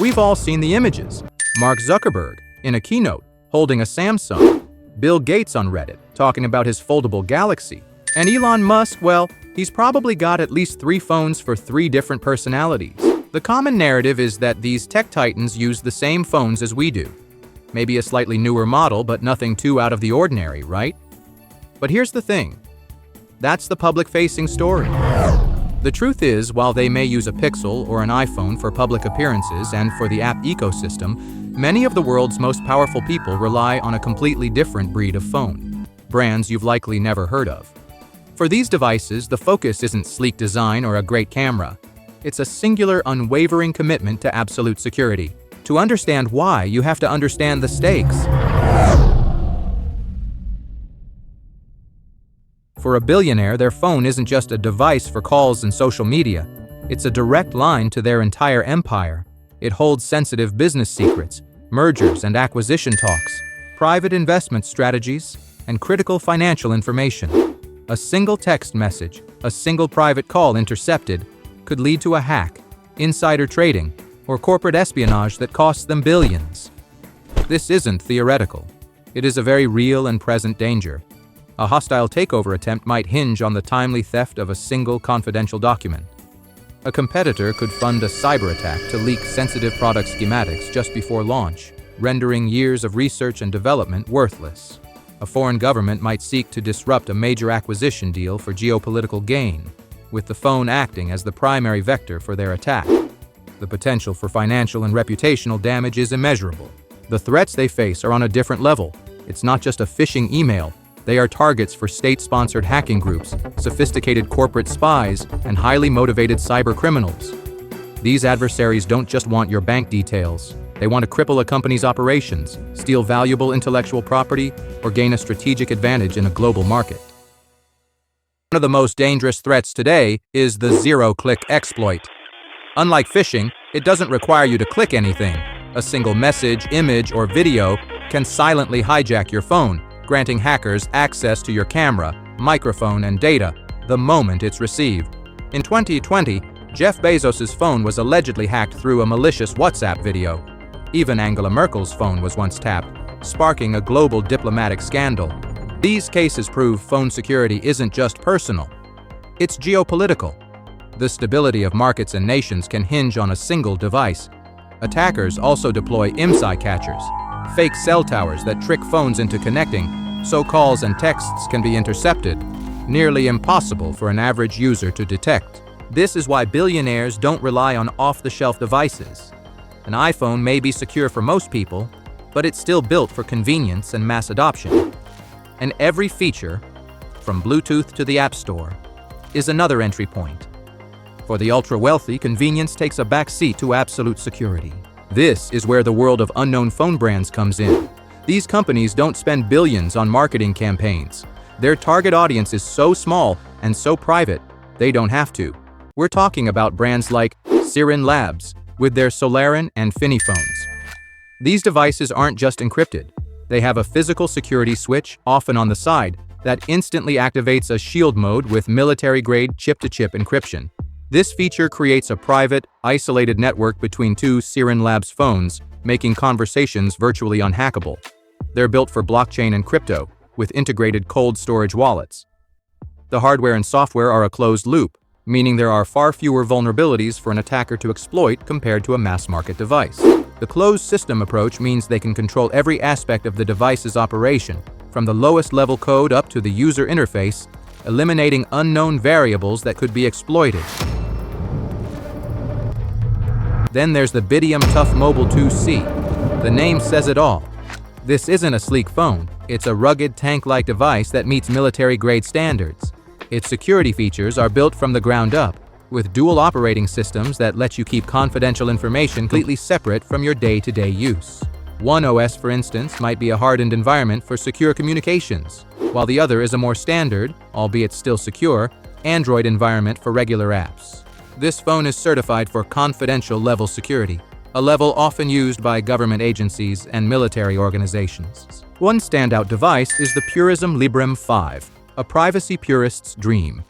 We've all seen the images. Mark Zuckerberg in a keynote holding a Samsung, Bill Gates on Reddit talking about his foldable Galaxy, and Elon Musk, well, he's probably got at least 3 phones for 3 different personalities. The common narrative is that these tech titans use the same phones as we do. Maybe a slightly newer model, but nothing too out of the ordinary, right? But here's the thing. That's the public-facing story. The truth is, while they may use a Pixel or an iPhone for public appearances and for the app ecosystem, many of the world's most powerful people rely on a completely different breed of phone, brands you've likely never heard of. For these devices, the focus isn't sleek design or a great camera. It's a singular, unwavering commitment to absolute security. To understand why, you have to understand the stakes. For a billionaire, their phone isn't just a device for calls and social media. It's a direct line to their entire empire. It holds sensitive business secrets, mergers and acquisition talks, private investment strategies, and critical financial information. A single text message, a single private call intercepted, could lead to a hack, insider trading, or corporate espionage that costs them billions. This isn't theoretical. It is a very real and present danger. A hostile takeover attempt might hinge on the timely theft of a single confidential document. A competitor could fund a cyber attack to leak sensitive product schematics just before launch, rendering years of research and development worthless. A foreign government might seek to disrupt a major acquisition deal for geopolitical gain, with the phone acting as the primary vector for their attack. The potential for financial and reputational damage is immeasurable. The threats they face are on a different level. It's not just a phishing email. They are targets for state-sponsored hacking groups, sophisticated corporate spies, and highly motivated cyber criminals. These adversaries don't just want your bank details. They want to cripple a company's operations, steal valuable intellectual property, or gain a strategic advantage in a global market. One of the most dangerous threats today is the zero-click exploit. Unlike phishing, it doesn't require you to click anything. A single message, image, or video can silently hijack your phone, granting hackers access to your camera, microphone, and data the moment it's received. In 2020, Jeff Bezos' phone was allegedly hacked through a malicious WhatsApp video. Even Angela Merkel's phone was once tapped, sparking a global diplomatic scandal. These cases prove phone security isn't just personal. It's geopolitical. The stability of markets and nations can hinge on a single device. Attackers also deploy IMSI catchers, fake cell towers that trick phones into connecting, so calls and texts can be intercepted, nearly impossible for an average user to detect. This is why billionaires don't rely on off-the-shelf devices. An iPhone may be secure for most people, but it's still built for convenience and mass adoption. And every feature, from Bluetooth to the App Store, is another entry point. For the ultra-wealthy, convenience takes a back seat to absolute security. This is where the world of unknown phone brands comes in. These companies don't spend billions on marketing campaigns. Their target audience is so small and so private, they don't have to. We're talking about brands like Sirin Labs, with their Solarin and Fini phones. These devices aren't just encrypted. They have a physical security switch, often on the side, that instantly activates a shield mode with military-grade chip-to-chip encryption. This feature creates a private, isolated network between 2 Sirin Labs phones, making conversations virtually unhackable. They're built for blockchain and crypto, with integrated cold storage wallets. The hardware and software are a closed loop, meaning there are far fewer vulnerabilities for an attacker to exploit compared to a mass-market device. The closed system approach means they can control every aspect of the device's operation, from the lowest level code up to the user interface, eliminating unknown variables that could be exploited. Then there's the Bidium Tough Mobile 2C. The name says it all. This isn't a sleek phone. It's a rugged tank-like device that meets military-grade standards. Its security features are built from the ground up, with dual operating systems that let you keep confidential information completely separate from your day-to-day use. One OS, for instance, might be a hardened environment for secure communications, while the other is a more standard, albeit still secure, Android environment for regular apps. This phone is certified for confidential level security, a level often used by government agencies and military organizations. One standout device is the Purism Librem 5, a privacy purist's dream.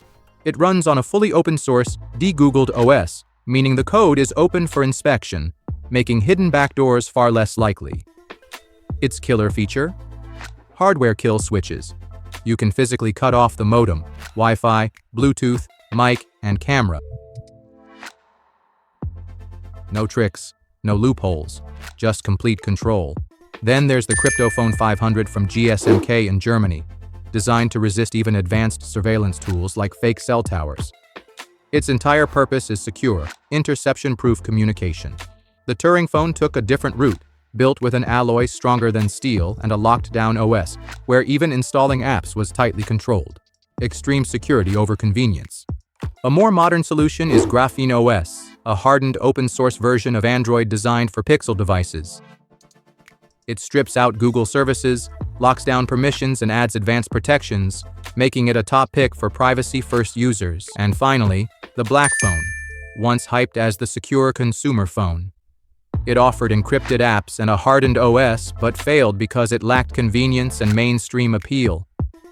It runs on a fully open-source, de-Googled OS, meaning the code is open for inspection. making hidden backdoors far less likely. Its killer feature? Hardware kill switches. You can physically cut off the modem, Wi-Fi, Bluetooth, mic, and camera. No tricks, no loopholes, just complete control. Then there's the Cryptophone 500 from GSMK in Germany, designed to resist even advanced surveillance tools like fake cell towers. Its entire purpose is secure, interception-proof communication. The Turing phone took a different route, built with an alloy stronger than steel and a locked-down OS, where even installing apps was tightly controlled. Extreme security over convenience. A more modern solution is Graphene OS, a hardened open-source version of Android designed for Pixel devices. It strips out Google services, locks down permissions, and adds advanced protections, making it a top pick for privacy-first users. And finally, the Black Phone, once hyped as the secure consumer phone. It offered encrypted apps and a hardened OS, but failed because it lacked convenience and mainstream appeal.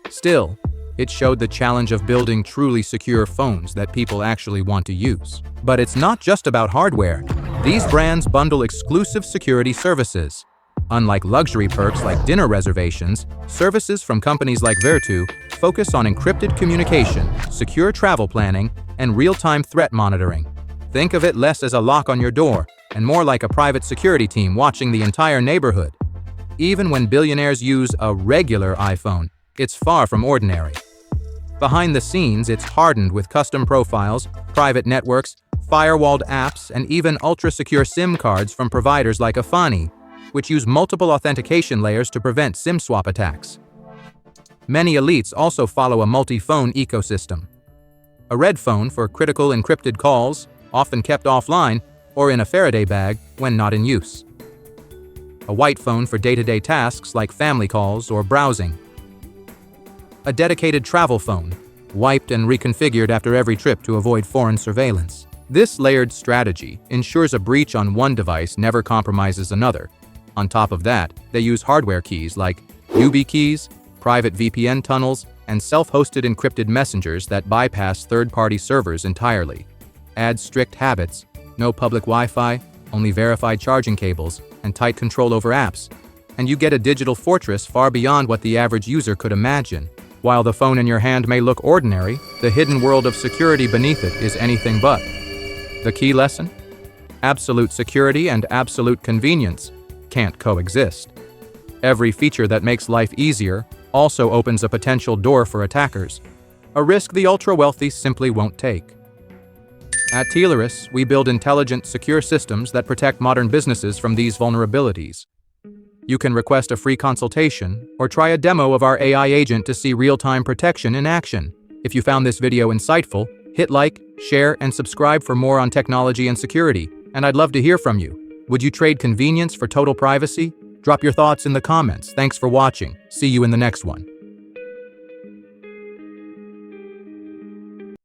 Still, it showed the challenge of building truly secure phones that people actually want to use. But it's not just about hardware. These brands bundle exclusive security services. Unlike luxury perks like dinner reservations, services from companies like Virtu focus on encrypted communication, secure travel planning, and real-time threat monitoring. Think of it less as a lock on your door and more like a private security team watching the entire neighborhood. Even when billionaires use a regular iPhone, it's far from ordinary. Behind the scenes, it's hardened with custom profiles, private networks, firewalled apps, and even ultra-secure SIM cards from providers like Afani, which use multiple authentication layers to prevent SIM swap attacks. Many elites also follow a multi-phone ecosystem. A red phone for critical encrypted calls, often kept offline, or in a Faraday bag when not in use. A white phone for day-to-day tasks like family calls or browsing. A dedicated travel phone, wiped and reconfigured after every trip to avoid foreign surveillance. This layered strategy ensures a breach on one device never compromises another. On top of that, they use hardware keys like YubiKeys, private VPN tunnels, and self-hosted encrypted messengers that bypass third-party servers entirely. Add strict habits, no public Wi-Fi, only verified charging cables, and tight control over apps, and you get a digital fortress far beyond what the average user could imagine. While the phone in your hand may look ordinary, the hidden world of security beneath it is anything but. The key lesson? Absolute security and absolute convenience can't coexist. Every feature that makes life easier also opens a potential door for attackers, a risk the ultra-wealthy simply won't take. At Tileris, we build intelligent, secure systems that protect modern businesses from these vulnerabilities. You can request a free consultation or try a demo of our AI agent to see real-time protection in action. If you found this video insightful, hit like, share, and subscribe for more on technology and security, and I'd love to hear from you. Would you trade convenience for total privacy? Drop your thoughts in the comments. Thanks for watching. See you in the next one.